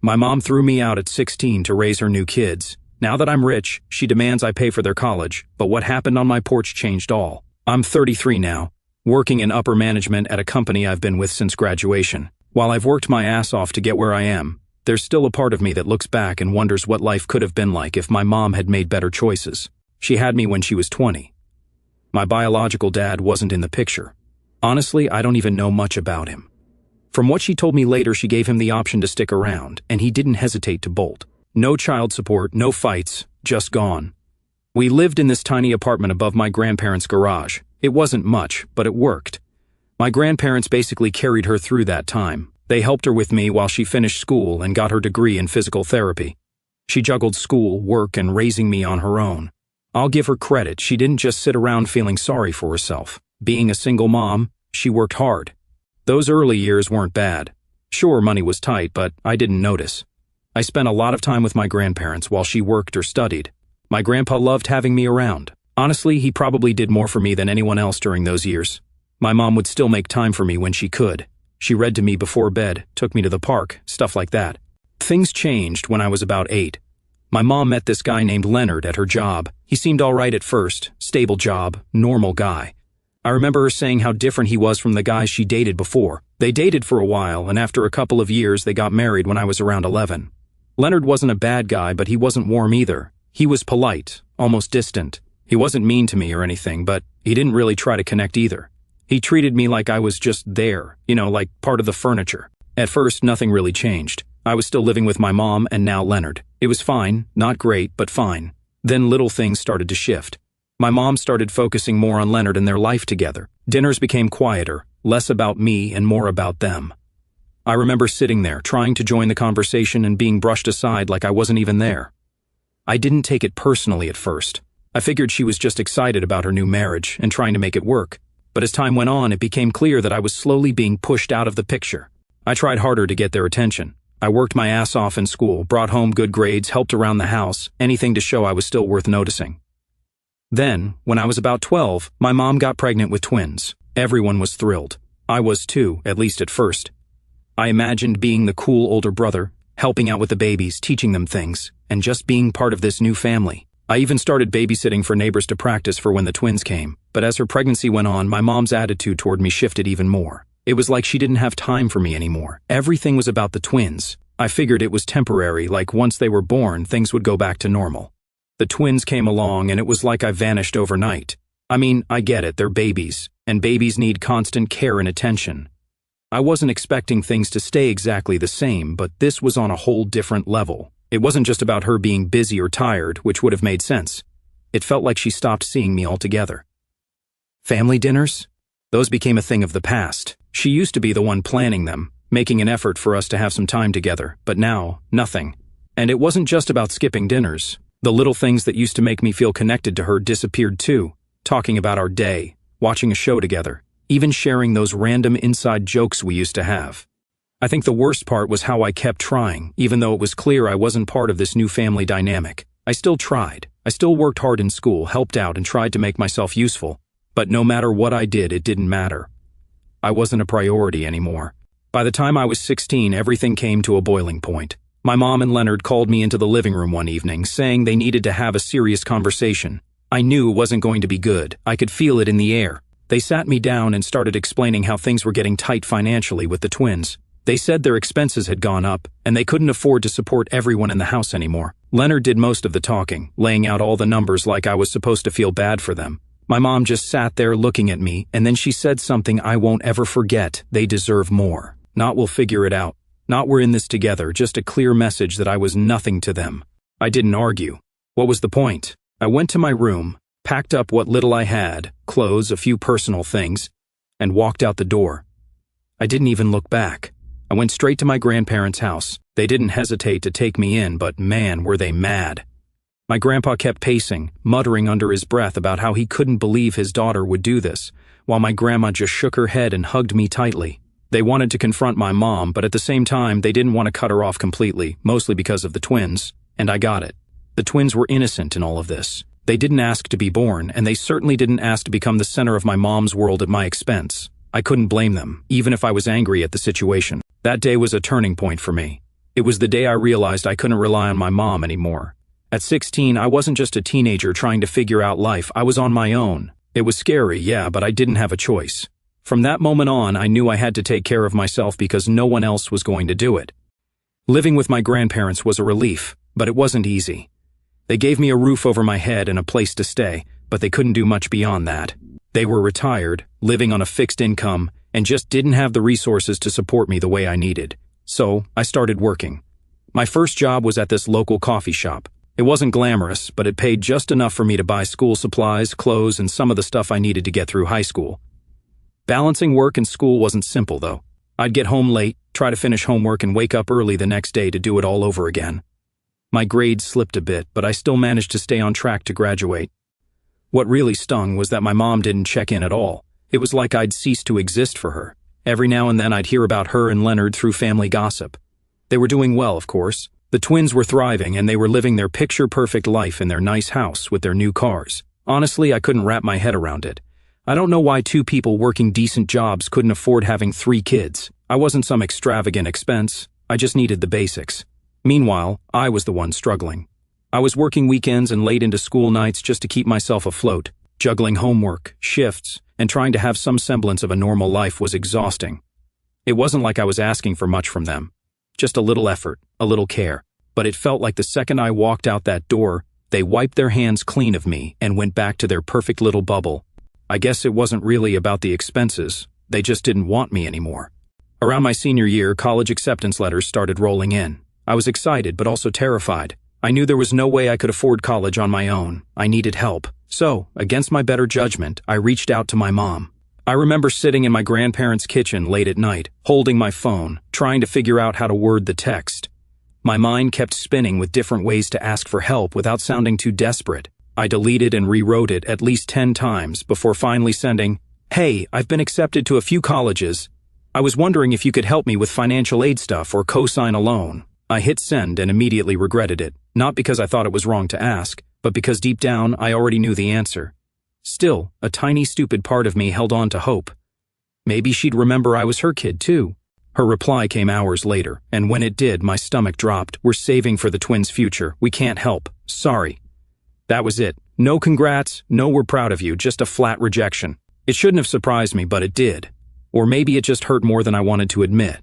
My mom threw me out at 16 to raise her new kids. Now that I'm rich, she demands I pay for their college, but what happened on my porch changed all. I'm 33 now, working in upper management at a company I've been with since graduation. While I've worked my ass off to get where I am, there's still a part of me that looks back and wonders what life could have been like if my mom had made better choices. She had me when she was 20. My biological dad wasn't in the picture. Honestly, I don't even know much about him. From what she told me later, she gave him the option to stick around, and he didn't hesitate to bolt. No child support, no fights, just gone. We lived in this tiny apartment above my grandparents' garage. It wasn't much, but it worked. My grandparents basically carried her through that time. They helped her with me while she finished school and got her degree in physical therapy. She juggled school, work, and raising me on her own. I'll give her credit, she didn't just sit around feeling sorry for herself. Being a single mom, she worked hard. Those early years weren't bad. Sure, money was tight, but I didn't notice. I spent a lot of time with my grandparents while she worked or studied. My grandpa loved having me around. Honestly, he probably did more for me than anyone else during those years. My mom would still make time for me when she could. She read to me before bed, took me to the park, stuff like that. Things changed when I was about 8. My mom met this guy named Leonard at her job. He seemed all right at first, stable job, normal guy. I remember her saying how different he was from the guys she dated before. They dated for a while, and after a couple of years they got married when I was around 11. Leonard wasn't a bad guy, but he wasn't warm either. He was polite, almost distant. He wasn't mean to me or anything, but he didn't really try to connect either. He treated me like I was just there, like part of the furniture. At first, nothing really changed. I was still living with my mom and now Leonard. It was fine, not great, but fine. Then little things started to shift. My mom started focusing more on Leonard and their life together. Dinners became quieter, less about me and more about them. I remember sitting there, trying to join the conversation and being brushed aside like I wasn't even there. I didn't take it personally at first. I figured she was just excited about her new marriage and trying to make it work. But as time went on, it became clear that I was slowly being pushed out of the picture. I tried harder to get their attention. I worked my ass off in school, brought home good grades, helped around the house, anything to show I was still worth noticing. Then, when I was about 12, my mom got pregnant with twins. Everyone was thrilled. I was too, at least at first. I imagined being the cool older brother, helping out with the babies, teaching them things, and just being part of this new family. I even started babysitting for neighbors to practice for when the twins came. But as her pregnancy went on, my mom's attitude toward me shifted even more. It was like she didn't have time for me anymore. Everything was about the twins. I figured it was temporary, like once they were born, things would go back to normal. The twins came along and it was like I vanished overnight. I mean, I get it, they're babies, and babies need constant care and attention. I wasn't expecting things to stay exactly the same, but this was on a whole different level. It wasn't just about her being busy or tired, which would have made sense. It felt like she stopped seeing me altogether. Family dinners? Those became a thing of the past. She used to be the one planning them, making an effort for us to have some time together, but now, nothing. And it wasn't just about skipping dinners. The little things that used to make me feel connected to her disappeared too. Talking about our day, watching a show together, even sharing those random inside jokes we used to have. I think the worst part was how I kept trying, even though it was clear I wasn't part of this new family dynamic. I still tried. I still worked hard in school, helped out, and tried to make myself useful. But no matter what I did, it didn't matter. I wasn't a priority anymore. By the time I was 16, everything came to a boiling point. My mom and Leonard called me into the living room one evening, saying they needed to have a serious conversation. I knew it wasn't going to be good. I could feel it in the air. They sat me down and started explaining how things were getting tight financially with the twins. They said their expenses had gone up, and they couldn't afford to support everyone in the house anymore. Leonard did most of the talking, laying out all the numbers like I was supposed to feel bad for them. My mom just sat there looking at me, and then she said something I won't ever forget. They deserve more. Not we'll figure it out. Not we're in this together, just a clear message that I was nothing to them. I didn't argue. What was the point? I went to my room, packed up what little I had, clothes, a few personal things, and walked out the door. I didn't even look back. I went straight to my grandparents' house. They didn't hesitate to take me in, but man, were they mad. My grandpa kept pacing, muttering under his breath about how he couldn't believe his daughter would do this, while my grandma just shook her head and hugged me tightly. They wanted to confront my mom, but at the same time, they didn't want to cut her off completely, mostly because of the twins, and I got it. The twins were innocent in all of this. They didn't ask to be born, and they certainly didn't ask to become the center of my mom's world at my expense. I couldn't blame them, even if I was angry at the situation. That day was a turning point for me. It was the day I realized I couldn't rely on my mom anymore. At 16, I wasn't just a teenager trying to figure out life, I was on my own. It was scary, yeah, but I didn't have a choice. From that moment on, I knew I had to take care of myself because no one else was going to do it. Living with my grandparents was a relief, but it wasn't easy. They gave me a roof over my head and a place to stay, but they couldn't do much beyond that. They were retired, living on a fixed income, and just didn't have the resources to support me the way I needed. So, I started working. My first job was at this local coffee shop. It wasn't glamorous, but it paid just enough for me to buy school supplies, clothes, and some of the stuff I needed to get through high school. Balancing work and school wasn't simple, though. I'd get home late, try to finish homework, and wake up early the next day to do it all over again. My grades slipped a bit, but I still managed to stay on track to graduate. What really stung was that my mom didn't check in at all. It was like I'd ceased to exist for her. Every now and then I'd hear about her and Leonard through family gossip. They were doing well, of course. The twins were thriving and they were living their picture-perfect life in their nice house with their new cars. Honestly, I couldn't wrap my head around it. I don't know why two people working decent jobs couldn't afford having 3 kids. I wasn't some extravagant expense. I just needed the basics. Meanwhile, I was the one struggling. I was working weekends and late into school nights just to keep myself afloat. Juggling homework, shifts, and trying to have some semblance of a normal life was exhausting. It wasn't like I was asking for much from them. Just a little effort, a little care. But it felt like the second I walked out that door, they wiped their hands clean of me and went back to their perfect little bubble. I guess it wasn't really about the expenses. They just didn't want me anymore. Around my senior year, college acceptance letters started rolling in. I was excited but also terrified. I knew there was no way I could afford college on my own. I needed help. So, against my better judgment, I reached out to my mom. I remember sitting in my grandparents' kitchen late at night, holding my phone, trying to figure out how to word the text. My mind kept spinning with different ways to ask for help without sounding too desperate. I deleted and rewrote it at least 10 times before finally sending, "Hey, I've been accepted to a few colleges. I was wondering if you could help me with financial aid stuff or co-sign a loan." I hit send and immediately regretted it, not because I thought it was wrong to ask, but because deep down I already knew the answer. Still, a tiny stupid part of me held on to hope. Maybe she'd remember I was her kid too. Her reply came hours later, and when it did, my stomach dropped. "We're saving for the twins' future. We can't help. Sorry." That was it. No congrats, no we're proud of you, just a flat rejection. It shouldn't have surprised me, but it did. Or maybe it just hurt more than I wanted to admit.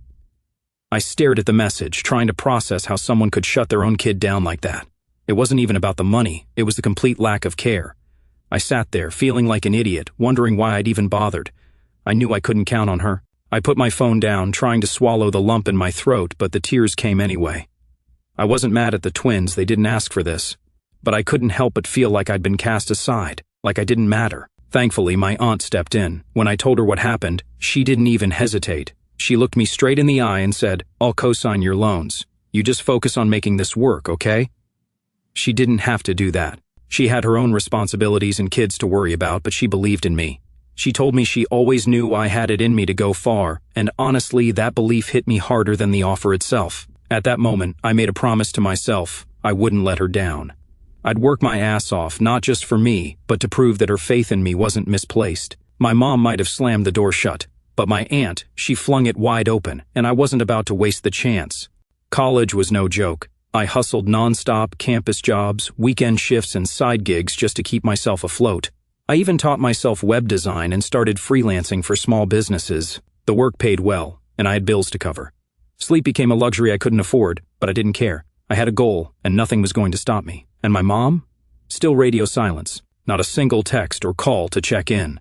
I stared at the message, trying to process how someone could shut their own kid down like that. It wasn't even about the money, it was the complete lack of care. I sat there, feeling like an idiot, wondering why I'd even bothered. I knew I couldn't count on her. I put my phone down, trying to swallow the lump in my throat, but the tears came anyway. I wasn't mad at the twins, they didn't ask for this. But I couldn't help but feel like I'd been cast aside, like I didn't matter. Thankfully, my aunt stepped in. When I told her what happened, she didn't even hesitate. She looked me straight in the eye and said, "I'll co-sign your loans. You just focus on making this work, okay?" She didn't have to do that. She had her own responsibilities and kids to worry about, but she believed in me. She told me she always knew I had it in me to go far, and honestly, that belief hit me harder than the offer itself. At that moment, I made a promise to myself. I wouldn't let her down. I'd work my ass off, not just for me, but to prove that her faith in me wasn't misplaced. My mom might have slammed the door shut, but my aunt, she flung it wide open, and I wasn't about to waste the chance. College was no joke. I hustled non-stop campus jobs, weekend shifts, and side gigs just to keep myself afloat. I even taught myself web design and started freelancing for small businesses. The work paid well, and I had bills to cover. Sleep became a luxury I couldn't afford, but I didn't care. I had a goal, and nothing was going to stop me. And my mom? Still radio silence. Not a single text or call to check in.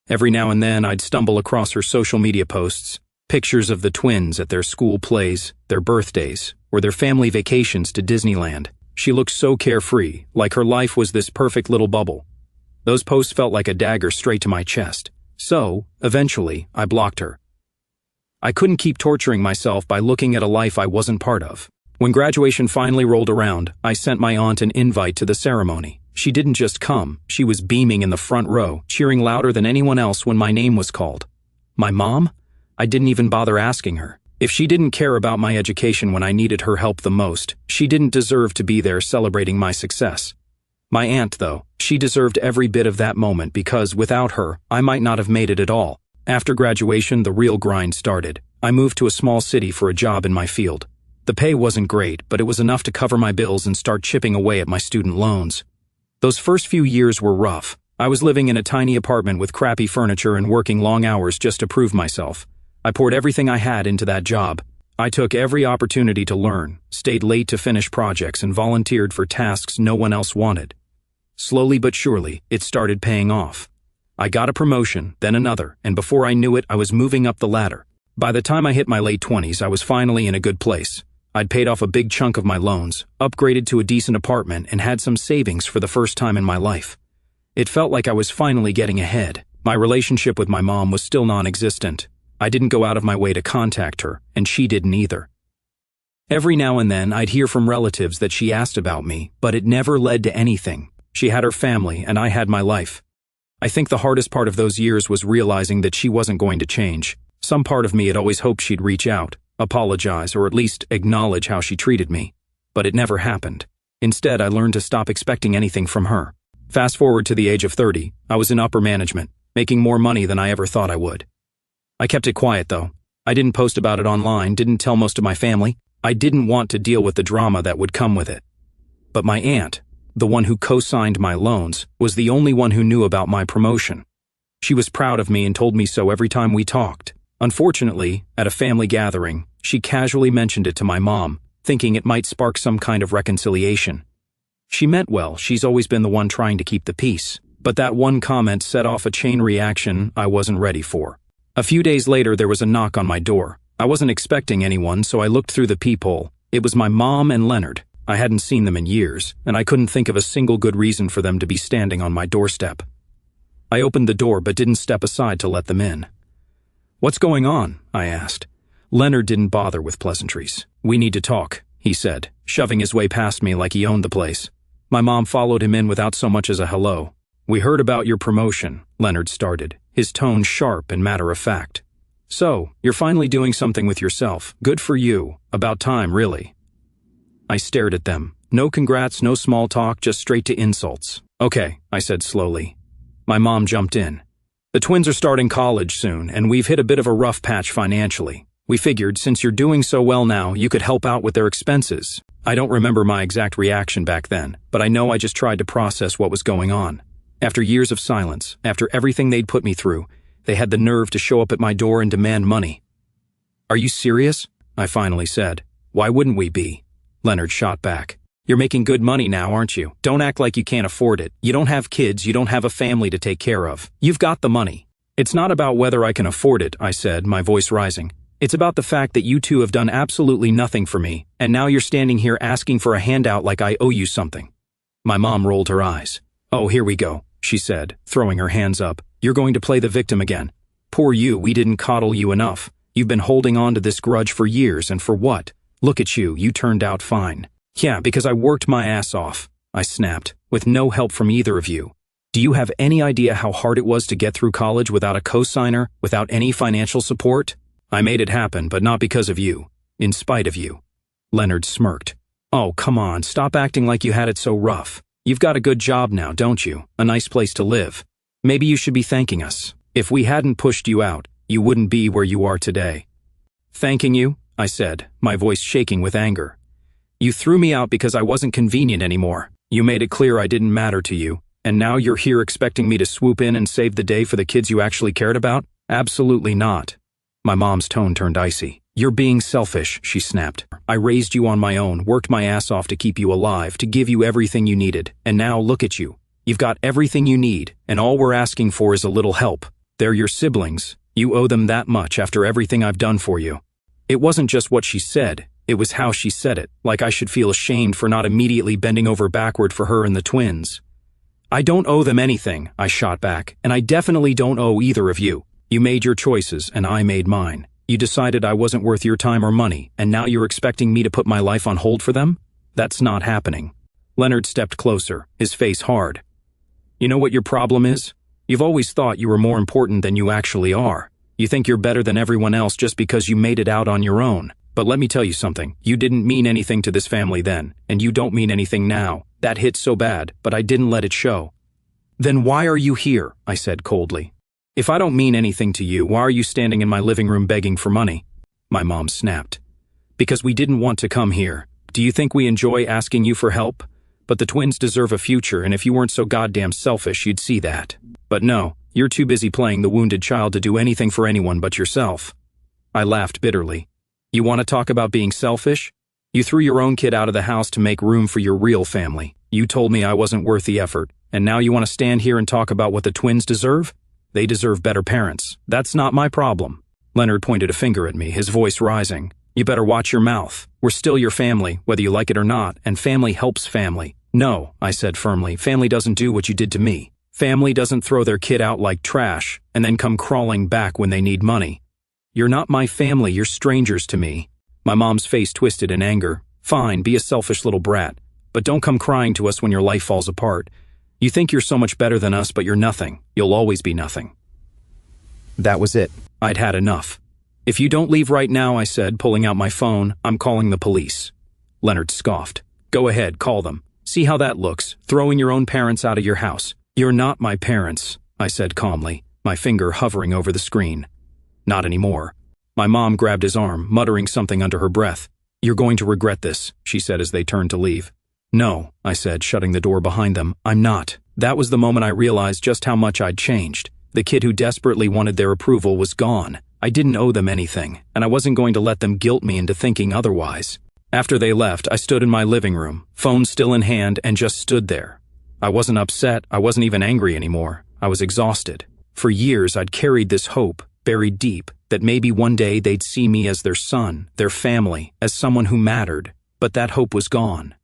Every now and then I'd stumble across her social media posts, pictures of the twins at their school plays, their birthdays, or their family vacations to Disneyland. She looked so carefree, like her life was this perfect little bubble. Those posts felt like a dagger straight to my chest. So, eventually, I blocked her. I couldn't keep torturing myself by looking at a life I wasn't part of. When graduation finally rolled around, I sent my aunt an invite to the ceremony. She didn't just come, she was beaming in the front row, cheering louder than anyone else when my name was called. My mom? I didn't even bother asking her. If she didn't care about my education when I needed her help the most, she didn't deserve to be there celebrating my success. My aunt, though, she deserved every bit of that moment because without her, I might not have made it at all. After graduation, the real grind started. I moved to a small city for a job in my field. The pay wasn't great, but it was enough to cover my bills and start chipping away at my student loans. Those first few years were rough. I was living in a tiny apartment with crappy furniture and working long hours just to prove myself. I poured everything I had into that job. I took every opportunity to learn, stayed late to finish projects, and volunteered for tasks no one else wanted. Slowly but surely, it started paying off. I got a promotion, then another, and before I knew it, I was moving up the ladder. By the time I hit my late 20s, I was finally in a good place. I'd paid off a big chunk of my loans, upgraded to a decent apartment, and had some savings for the first time in my life. It felt like I was finally getting ahead. My relationship with my mom was still non-existent. I didn't go out of my way to contact her, and she didn't either. Every now and then, I'd hear from relatives that she asked about me, but it never led to anything. She had her family, and I had my life. I think the hardest part of those years was realizing that she wasn't going to change. Some part of me had always hoped she'd reach out, apologize, or at least acknowledge how she treated me. But it never happened. Instead, I learned to stop expecting anything from her. Fast forward to the age of 30, I was in upper management, making more money than I ever thought I would. I kept it quiet, though. I didn't post about it online, didn't tell most of my family. I didn't want to deal with the drama that would come with it. But my aunt, the one who co-signed my loans, was the only one who knew about my promotion. She was proud of me and told me so every time we talked. Unfortunately, at a family gathering, she casually mentioned it to my mom, thinking it might spark some kind of reconciliation. She meant well, she's always been the one trying to keep the peace. But that one comment set off a chain reaction I wasn't ready for. A few days later, there was a knock on my door. I wasn't expecting anyone, so I looked through the peephole. It was my mom and Leonard. I hadn't seen them in years, and I couldn't think of a single good reason for them to be standing on my doorstep. I opened the door but didn't step aside to let them in. "What's going on?" I asked. Leonard didn't bother with pleasantries. "We need to talk," he said, shoving his way past me like he owned the place. My mom followed him in without so much as a hello. "We heard about your promotion," Leonard started, his tone sharp and matter-of-fact. "So, you're finally doing something with yourself. Good for you. About time, really." I stared at them. No congrats, no small talk, just straight to insults. "Okay," I said slowly. My mom jumped in. "The twins are starting college soon, and we've hit a bit of a rough patch financially. We figured, since you're doing so well now, you could help out with their expenses." I don't remember my exact reaction back then, but I know I just tried to process what was going on. After years of silence, after everything they'd put me through, they had the nerve to show up at my door and demand money. "Are you serious?" I finally said. "Why wouldn't we be?" Leonard shot back. "You're making good money now, aren't you? Don't act like you can't afford it. You don't have kids, you don't have a family to take care of. You've got the money." "It's not about whether I can afford it," I said, my voice rising. "It's about the fact that you two have done absolutely nothing for me, and now you're standing here asking for a handout like I owe you something." My mom rolled her eyes. "Oh, here we go," she said, throwing her hands up. "You're going to play the victim again. Poor you, we didn't coddle you enough. You've been holding on to this grudge for years, and for what? Look at you, you turned out fine." "Yeah, because I worked my ass off," I snapped, "with no help from either of you. Do you have any idea how hard it was to get through college without a co-signer, without any financial support? I made it happen, but not because of you. In spite of you." Leonard smirked. "Oh, come on, stop acting like you had it so rough. You've got a good job now, don't you? A nice place to live. Maybe you should be thanking us. If we hadn't pushed you out, you wouldn't be where you are today." "Thanking you?" I said, my voice shaking with anger. "You threw me out because I wasn't convenient anymore. You made it clear I didn't matter to you, and now you're here expecting me to swoop in and save the day for the kids you actually cared about? Absolutely not." My mom's tone turned icy. "You're being selfish," she snapped. "I raised you on my own, worked my ass off to keep you alive, to give you everything you needed, and now look at you. You've got everything you need, and all we're asking for is a little help. They're your siblings. You owe them that much after everything I've done for you." It wasn't just what she said, it was how she said it, like I should feel ashamed for not immediately bending over backward for her and the twins. "I don't owe them anything," I shot back, "and I definitely don't owe either of you. You made your choices, and I made mine. You decided I wasn't worth your time or money, and now you're expecting me to put my life on hold for them? That's not happening." Leonard stepped closer, his face hard. "You know what your problem is? You've always thought you were more important than you actually are. You think you're better than everyone else just because you made it out on your own. But let me tell you something, you didn't mean anything to this family then, and you don't mean anything now. That hit so bad, but I didn't let it show." "Then why are you here?" I said coldly. "If I don't mean anything to you, why are you standing in my living room begging for money?" My mom snapped. Because we didn't want to come here. Do you think we enjoy asking you for help? But the twins deserve a future, and if you weren't so goddamn selfish, you'd see that. But no, you're too busy playing the wounded child to do anything for anyone but yourself. I laughed bitterly. You want to talk about being selfish? You threw your own kid out of the house to make room for your real family. You told me I wasn't worth the effort, and now you want to stand here and talk about what the twins deserve? They deserve better parents. That's not my problem. Leonard pointed a finger at me, his voice rising. You better watch your mouth. We're still your family, whether you like it or not, and family helps family. No, I said firmly, family doesn't do what you did to me. Family doesn't throw their kid out like trash and then come crawling back when they need money. You're not my family, you're strangers to me. My mom's face twisted in anger. Fine, be a selfish little brat, but don't come crying to us when your life falls apart. You think you're so much better than us, but you're nothing. You'll always be nothing. That was it. I'd had enough. If you don't leave right now, I said, pulling out my phone, I'm calling the police. Leonard scoffed. Go ahead, call them. See how that looks, throwing your own parents out of your house. You're not my parents, I said calmly, my finger hovering over the screen. Not anymore. My mom grabbed his arm, muttering something under her breath. You're going to regret this, she said as they turned to leave. No, I said, shutting the door behind them, I'm not. That was the moment I realized just how much I'd changed. The kid who desperately wanted their approval was gone. I didn't owe them anything, and I wasn't going to let them guilt me into thinking otherwise. After they left, I stood in my living room, phone still in hand, and just stood there. I wasn't upset, I wasn't even angry anymore. I was exhausted. For years, I'd carried this hope, buried deep, that maybe one day they'd see me as their son, their family, as someone who mattered. But that hope was gone.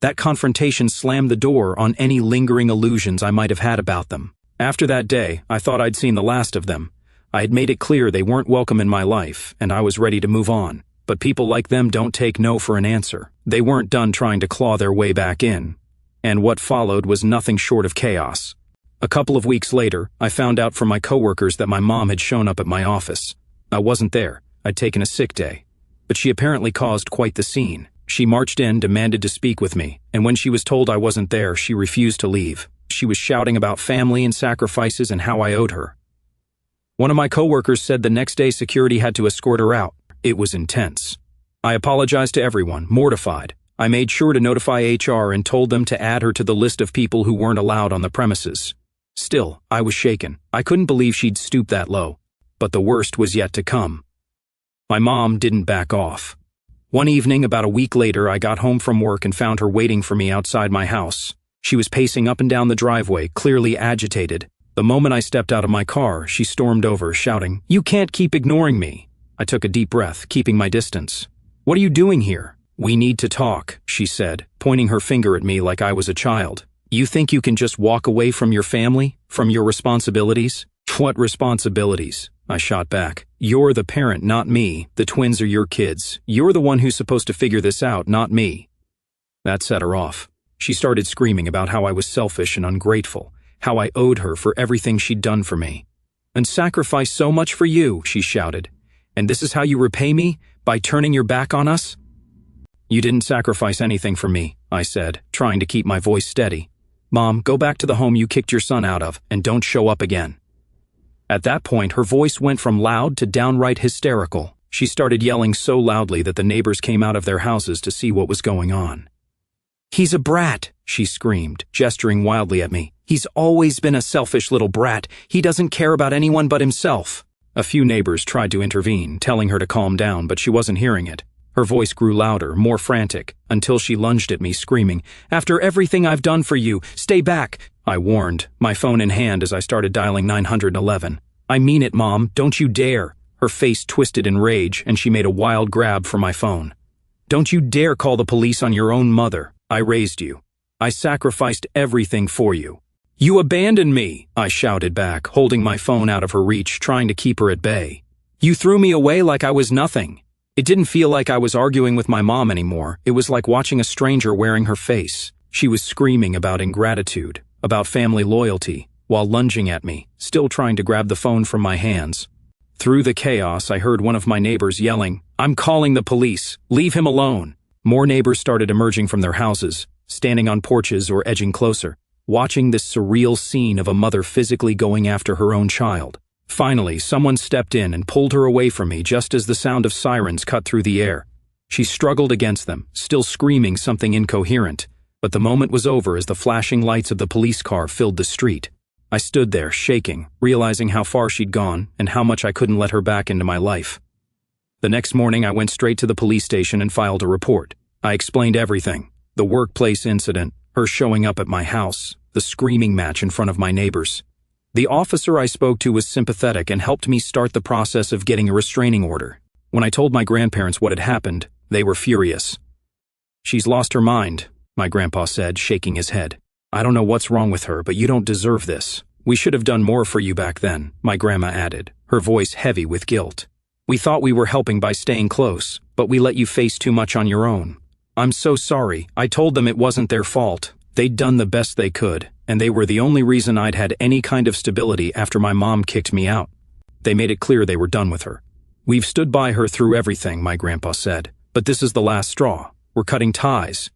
That confrontation slammed the door on any lingering illusions I might have had about them. After that day, I thought I'd seen the last of them. I had made it clear they weren't welcome in my life, and I was ready to move on. But people like them don't take no for an answer. They weren't done trying to claw their way back in. And what followed was nothing short of chaos. A couple of weeks later, I found out from my coworkers that my mom had shown up at my office. I wasn't there. I'd taken a sick day. But she apparently caused quite the scene. She marched in, demanded to speak with me, and when she was told I wasn't there, she refused to leave. She was shouting about family and sacrifices and how I owed her. One of my coworkers said the next day security had to escort her out. It was intense. I apologized to everyone, mortified. I made sure to notify HR and told them to add her to the list of people who weren't allowed on the premises. Still, I was shaken. I couldn't believe she'd stoop that low. But the worst was yet to come. My mom didn't back off. One evening, about a week later, I got home from work and found her waiting for me outside my house. She was pacing up and down the driveway, clearly agitated. The moment I stepped out of my car, she stormed over, shouting, "You can't keep ignoring me." I took a deep breath, keeping my distance. "What are you doing here?" "We need to talk," she said, pointing her finger at me like I was a child. "You think you can just walk away from your family, from your responsibilities?" "What responsibilities?" I shot back. "You're the parent, not me. The twins are your kids. You're the one who's supposed to figure this out, not me." That set her off. She started screaming about how I was selfish and ungrateful, how I owed her for everything she'd done for me. "And sacrificed so much for you," she shouted. "And this is how you repay me? By turning your back on us?" "You didn't sacrifice anything for me," I said, trying to keep my voice steady. "Mom, go back to the home you kicked your son out of, and don't show up again." At that point, her voice went from loud to downright hysterical. She started yelling so loudly that the neighbors came out of their houses to see what was going on. "He's a brat," she screamed, gesturing wildly at me. "He's always been a selfish little brat. He doesn't care about anyone but himself." A few neighbors tried to intervene, telling her to calm down, but she wasn't hearing it. Her voice grew louder, more frantic, until she lunged at me, screaming, "After everything I've done for you, stay back!" I warned, my phone in hand as I started dialing 911. "I mean it, Mom, don't you dare." Her face twisted in rage, and she made a wild grab for my phone. "Don't you dare call the police on your own mother. I raised you. I sacrificed everything for you." "You abandoned me," I shouted back, holding my phone out of her reach, trying to keep her at bay. "You threw me away like I was nothing." It didn't feel like I was arguing with my mom anymore. It was like watching a stranger wearing her face. She was screaming about ingratitude, about family loyalty, while lunging at me, still trying to grab the phone from my hands. Through the chaos, I heard one of my neighbors yelling, "I'm calling the police. Leave him alone." More neighbors started emerging from their houses, standing on porches or edging closer, watching this surreal scene of a mother physically going after her own child. Finally, someone stepped in and pulled her away from me just as the sound of sirens cut through the air. She struggled against them, still screaming something incoherent, but the moment was over as the flashing lights of the police car filled the street. I stood there, shaking, realizing how far she'd gone and how much I couldn't let her back into my life. The next morning, I went straight to the police station and filed a report. I explained everything: the workplace incident, her showing up at my house, the screaming match in front of my neighbors. The officer I spoke to was sympathetic and helped me start the process of getting a restraining order. When I told my grandparents what had happened, they were furious. "She's lost her mind," my grandpa said, shaking his head. "I don't know what's wrong with her, but you don't deserve this. We should have done more for you back then," my grandma added, her voice heavy with guilt. "We thought we were helping by staying close, but we let you face too much on your own. I'm so sorry. I told them it wasn't their fault. They'd done the best they could, and they were the only reason I'd had any kind of stability after my mom kicked me out. They made it clear they were done with her. We've stood by her through everything," my grandpa said, "but this is the last straw. We're cutting ties."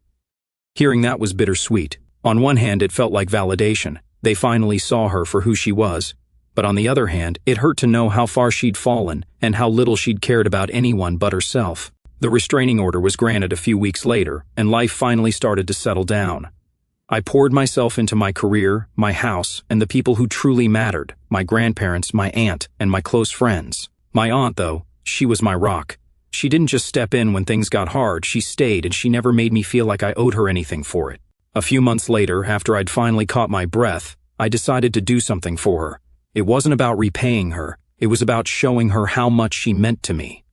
Hearing that was bittersweet. On one hand, it felt like validation. They finally saw her for who she was. But on the other hand, it hurt to know how far she'd fallen and how little she'd cared about anyone but herself. The restraining order was granted a few weeks later, and life finally started to settle down. I poured myself into my career, my house, and the people who truly mattered: my grandparents, my aunt, and my close friends. My aunt, though, she was my rock. She didn't just step in when things got hard, she stayed, and she never made me feel like I owed her anything for it. A few months later, after I'd finally caught my breath, I decided to do something for her. It wasn't about repaying her, it was about showing her how much she meant to me.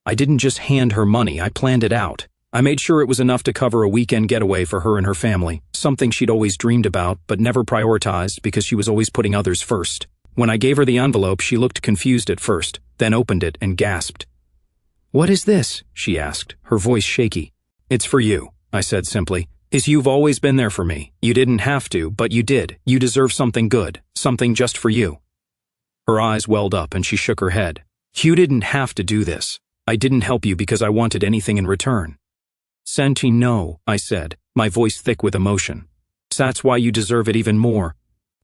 I didn't just hand her money, I planned it out. I made sure it was enough to cover a weekend getaway for her and her family, something she'd always dreamed about but never prioritized because she was always putting others first. When I gave her the envelope, she looked confused at first, then opened it and gasped. "What is this?" she asked, her voice shaky. "It's for you," I said simply. "You've always been there for me. You didn't have to, but you did. You deserve something good, something just for you." Her eyes welled up and she shook her head. "You didn't have to do this. I didn't help you because I wanted anything in return." "Santi, no," I said, my voice thick with emotion. "That's why you deserve it even more."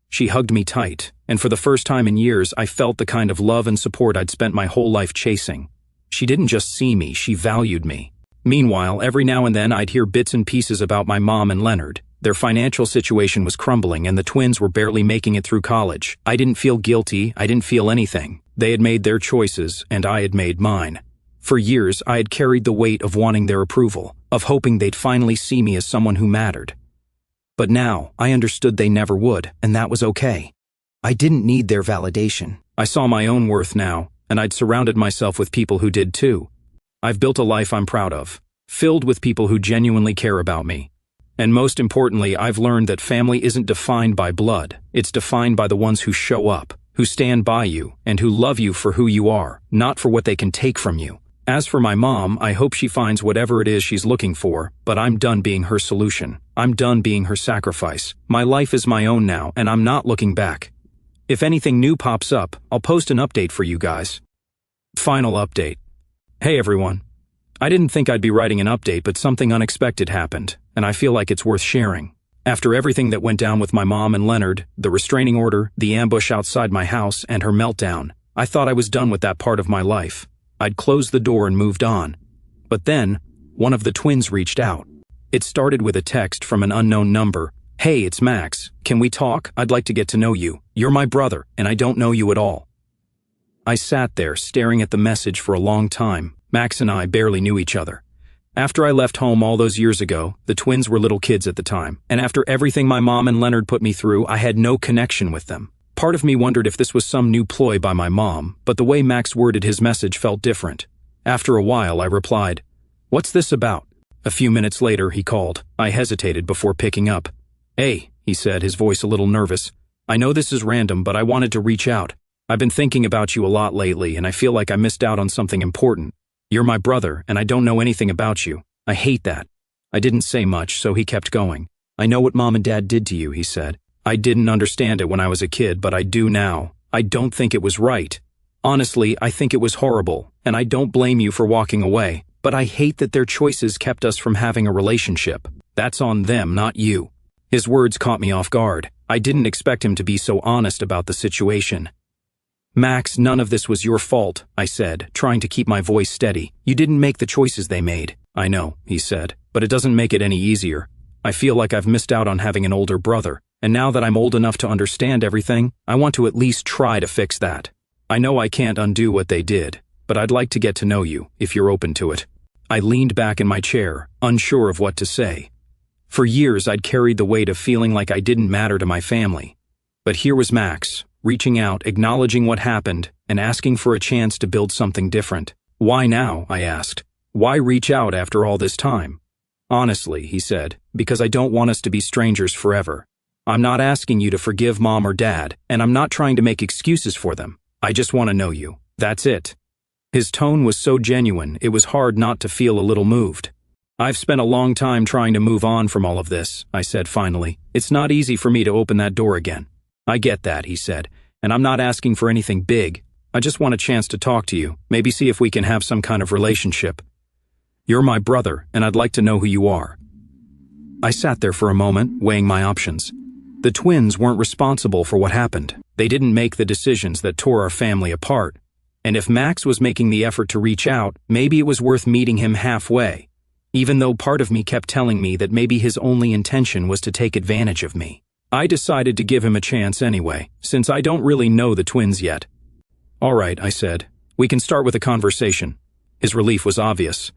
She hugged me tight, and for the first time in years, I felt the kind of love and support I'd spent my whole life chasing. She didn't just see me, she valued me. Meanwhile, every now and then I'd hear bits and pieces about my mom and Leonard. Their financial situation was crumbling and the twins were barely making it through college. I didn't feel guilty, I didn't feel anything. They had made their choices, and I had made mine. For years, I had carried the weight of wanting their approval, of hoping they'd finally see me as someone who mattered. But now, I understood they never would, and that was okay. I didn't need their validation. I saw my own worth now, and I'd surrounded myself with people who did too. I've built a life I'm proud of, filled with people who genuinely care about me. And most importantly, I've learned that family isn't defined by blood. It's defined by the ones who show up, who stand by you, and who love you for who you are, not for what they can take from you. As for my mom, I hope she finds whatever it is she's looking for, but I'm done being her solution. I'm done being her sacrifice. My life is my own now, and I'm not looking back. If anything new pops up, I'll post an update for you guys. Final update. Hey everyone. I didn't think I'd be writing an update, but something unexpected happened, and I feel like it's worth sharing. After everything that went down with my mom and Leonard, the restraining order, the ambush outside my house, and her meltdown, I thought I was done with that part of my life. I'd closed the door and moved on. But then, one of the twins reached out. It started with a text from an unknown number. "Hey, it's Max. Can we talk? I'd like to get to know you. You're my brother, and I don't know you at all." I sat there, staring at the message for a long time. Max and I barely knew each other. After I left home all those years ago, the twins were little kids at the time, and after everything my mom and Leonard put me through, I had no connection with them. Part of me wondered if this was some new ploy by my mom, but the way Max worded his message felt different. After a while, I replied, "What's this about?" A few minutes later, he called. I hesitated before picking up. "Hey," he said, his voice a little nervous. "I know this is random, but I wanted to reach out. I've been thinking about you a lot lately, and I feel like I missed out on something important. You're my brother, and I don't know anything about you. I hate that." I didn't say much, so he kept going. "I know what Mom and Dad did to you," he said. "I didn't understand it when I was a kid, but I do now. I don't think it was right. Honestly, I think it was horrible, and I don't blame you for walking away, but I hate that their choices kept us from having a relationship. That's on them, not you." His words caught me off guard. I didn't expect him to be so honest about the situation. Max, none of this was your fault, I said, trying to keep my voice steady. You didn't make the choices they made. I know, he said, but it doesn't make it any easier. I feel like I've missed out on having an older brother, and now that I'm old enough to understand everything, I want to at least try to fix that. I know I can't undo what they did, but I'd like to get to know you, if you're open to it. I leaned back in my chair, unsure of what to say. For years I'd carried the weight of feeling like I didn't matter to my family. But here was Max, reaching out, acknowledging what happened, and asking for a chance to build something different. Why now? I asked. Why reach out after all this time? Honestly, he said, because I don't want us to be strangers forever. I'm not asking you to forgive Mom or Dad, and I'm not trying to make excuses for them. I just want to know you. That's it. His tone was so genuine, it was hard not to feel a little moved. I've spent a long time trying to move on from all of this, I said finally. It's not easy for me to open that door again. I get that, he said, and I'm not asking for anything big. I just want a chance to talk to you, maybe see if we can have some kind of relationship. You're my brother, and I'd like to know who you are. I sat there for a moment, weighing my options. The twins weren't responsible for what happened. They didn't make the decisions that tore our family apart. And if Max was making the effort to reach out, maybe it was worth meeting him halfway, even though part of me kept telling me that maybe his only intention was to take advantage of me. I decided to give him a chance anyway, since I don't really know the twins yet. All right, I said. We can start with a conversation. His relief was obvious.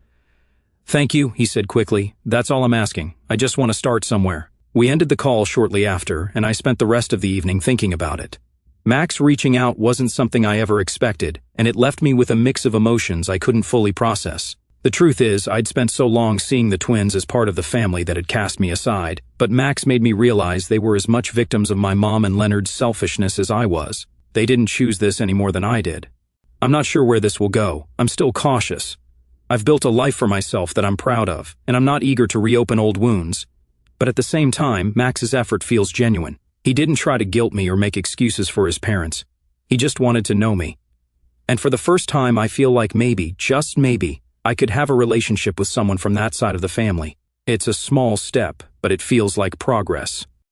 Thank you, he said quickly. That's all I'm asking. I just want to start somewhere. We ended the call shortly after, and I spent the rest of the evening thinking about it. Max reaching out wasn't something I ever expected, and it left me with a mix of emotions I couldn't fully process. The truth is, I'd spent so long seeing the twins as part of the family that had cast me aside, but Max made me realize they were as much victims of my mom and Leonard's selfishness as I was. They didn't choose this any more than I did. I'm not sure where this will go. I'm still cautious. I've built a life for myself that I'm proud of, and I'm not eager to reopen old wounds. But at the same time, Max's effort feels genuine. He didn't try to guilt me or make excuses for his parents. He just wanted to know me. And for the first time, I feel like maybe, just maybe, I could have a relationship with someone from that side of the family. It's a small step, but it feels like progress.